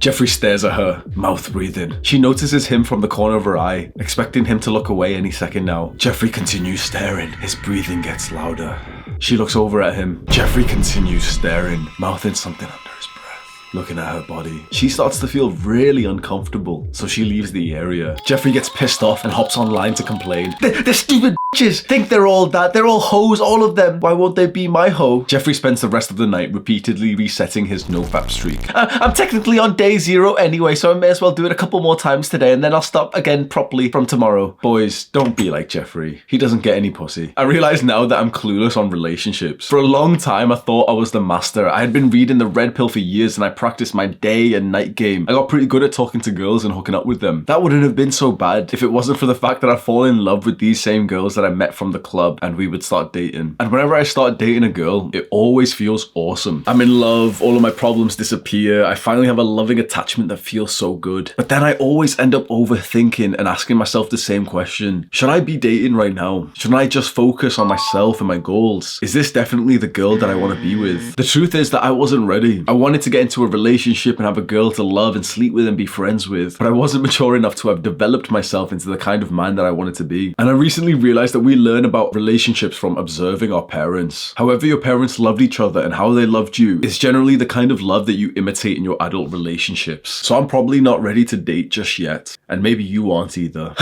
Jeffrey stares at her, mouth breathing. She notices him from the corner of her eye, expecting him to look away any second now. Jeffrey continues staring. His breathing gets louder. She looks over at him. Jeffrey continues staring, mouthing something under his breath, looking at her body. She starts to feel really uncomfortable, so she leaves the area. Jeffrey gets pissed off and hops online to complain. They're stupid bitches. Think they're all that. They're all hoes, all of them. Why won't they be my hoe? Jeffrey spends the rest of the night repeatedly resetting his nofap streak. I'm technically on day 0 anyway, so I may as well do it a couple more times today, and then I'll stop again properly from tomorrow. Boys, don't be like Jeffrey. He doesn't get any pussy. I realize now that I'm clueless on relationships. For a long time, I thought I was the master. I had been reading the red pill for years, and I practiced my day and night game. I got pretty good at talking to girls and hooking up with them. That wouldn't have been so bad if it wasn't for the fact that I fall in love with these same girls that I met from the club, and we would start dating. And whenever I start dating a girl, it always feels awesome. I'm in love, all of my problems disappear, I finally have a loving attachment that feels so good. But then I always end up overthinking and asking myself the same question. Should I be dating right now? Shouldn't I just focus on myself and my goals? Is this definitely the girl that I want to be with? The truth is that I wasn't ready. I wanted to get into a relationship and have a girl to love and sleep with and be friends with, but I wasn't mature enough to have developed myself into the kind of man that I wanted to be. And I recently realized that we learn about relationships from observing our parents. However your parents loved each other and how they loved you is generally the kind of love that you imitate in your adult relationships. So I'm probably not ready to date just yet. And maybe you aren't either.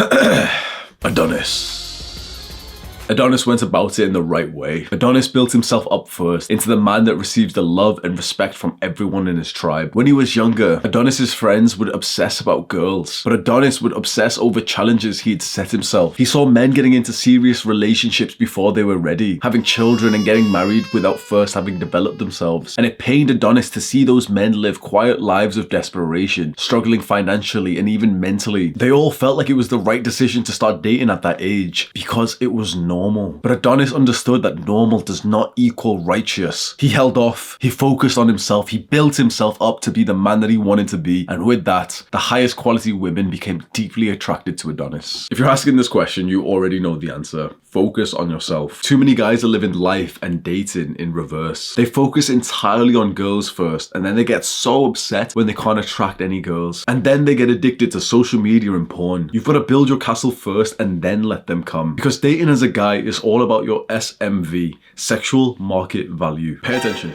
Adonis went about it in the right way. Adonis built himself up first into the man that receives the love and respect from everyone in his tribe. When he was younger, Adonis's friends would obsess about girls, but Adonis would obsess over challenges he'd set himself. He saw men getting into serious relationships before they were ready, having children and getting married without first having developed themselves. And it pained Adonis to see those men live quiet lives of desperation, struggling financially and even mentally. They all felt like it was the right decision to start dating at that age because it was normal. But Adonis understood that normal does not equal righteous. He held off, he focused on himself, he built himself up to be the man that he wanted to be, and with that, the highest quality women became deeply attracted to Adonis. If you're asking this question, you already know the answer. Focus on yourself. Too many guys are living life and dating in reverse. They focus entirely on girls first, and then they get so upset when they can't attract any girls. And then they get addicted to social media and porn. You've got to build your castle first and then let them come. Because dating as a guy is all about your SMV, sexual market value. Pay attention.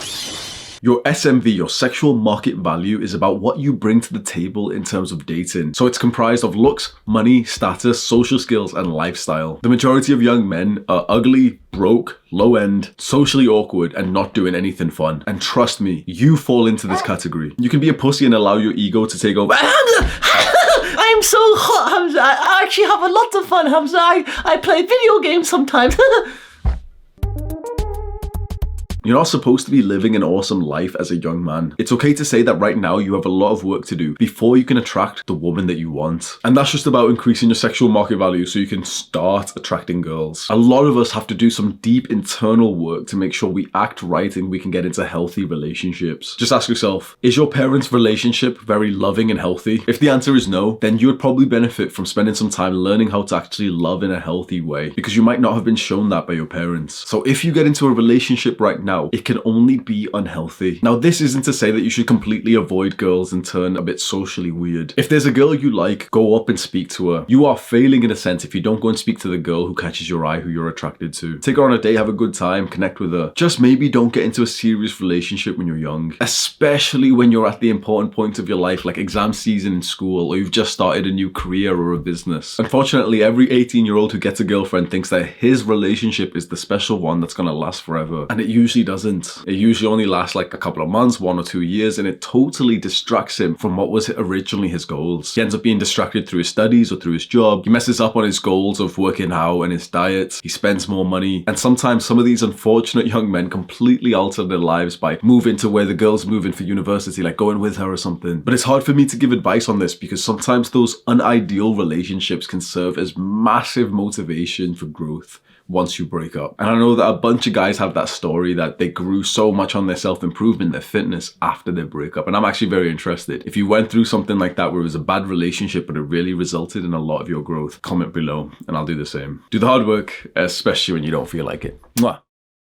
Your SMV, your sexual market value, is about what you bring to the table in terms of dating. So it's comprised of looks, money, status, social skills, and lifestyle. The majority of young men are ugly, broke, low end, socially awkward, and not doing anything fun. And trust me, you fall into this category. You can be a pussy and allow your ego to take over. I'm so hot, Hamza. I actually have a lot of fun, Hamza. I play video games sometimes. You're not supposed to be living an awesome life as a young man. It's okay to say that right now you have a lot of work to do before you can attract the woman that you want. And that's just about increasing your sexual market value so you can start attracting girls. A lot of us have to do some deep internal work to make sure we act right and we can get into healthy relationships. Just ask yourself, is your parents' relationship very loving and healthy? If the answer is no, then you would probably benefit from spending some time learning how to actually love in a healthy way, because you might not have been shown that by your parents. So if you get into a relationship right now, it can only be unhealthy. Now, this isn't to say that you should completely avoid girls and turn a bit socially weird. If there's a girl you like, go up and speak to her. You are failing in a sense if you don't go and speak to the girl who catches your eye, who you're attracted to. Take her on a date, have a good time, connect with her. Just maybe don't get into a serious relationship when you're young, especially when you're at the important point of your life, like exam season in school, or you've just started a new career or a business. Unfortunately, every 18-year-old who gets a girlfriend thinks that his relationship is the special one that's gonna last forever. And it usually doesn't. It usually only lasts like a couple of months, 1 or 2 years, and it totally distracts him from what was originally his goals. He ends up being distracted through his studies or through his job. He messes up on his goals of working out and his diet. He spends more money. And sometimes some of these unfortunate young men completely alter their lives by moving to where the girl's moving for university, like going with her or something. But it's hard for me to give advice on this because sometimes those unideal relationships can serve as massive motivation for growth once you break up. And I know that a bunch of guys have that story that they grew so much on their self-improvement, their fitness after their breakup. And I'm actually very interested. If you went through something like that where it was a bad relationship but it really resulted in a lot of your growth, comment below and I'll do the same. Do the hard work, especially when you don't feel like it. Mwah.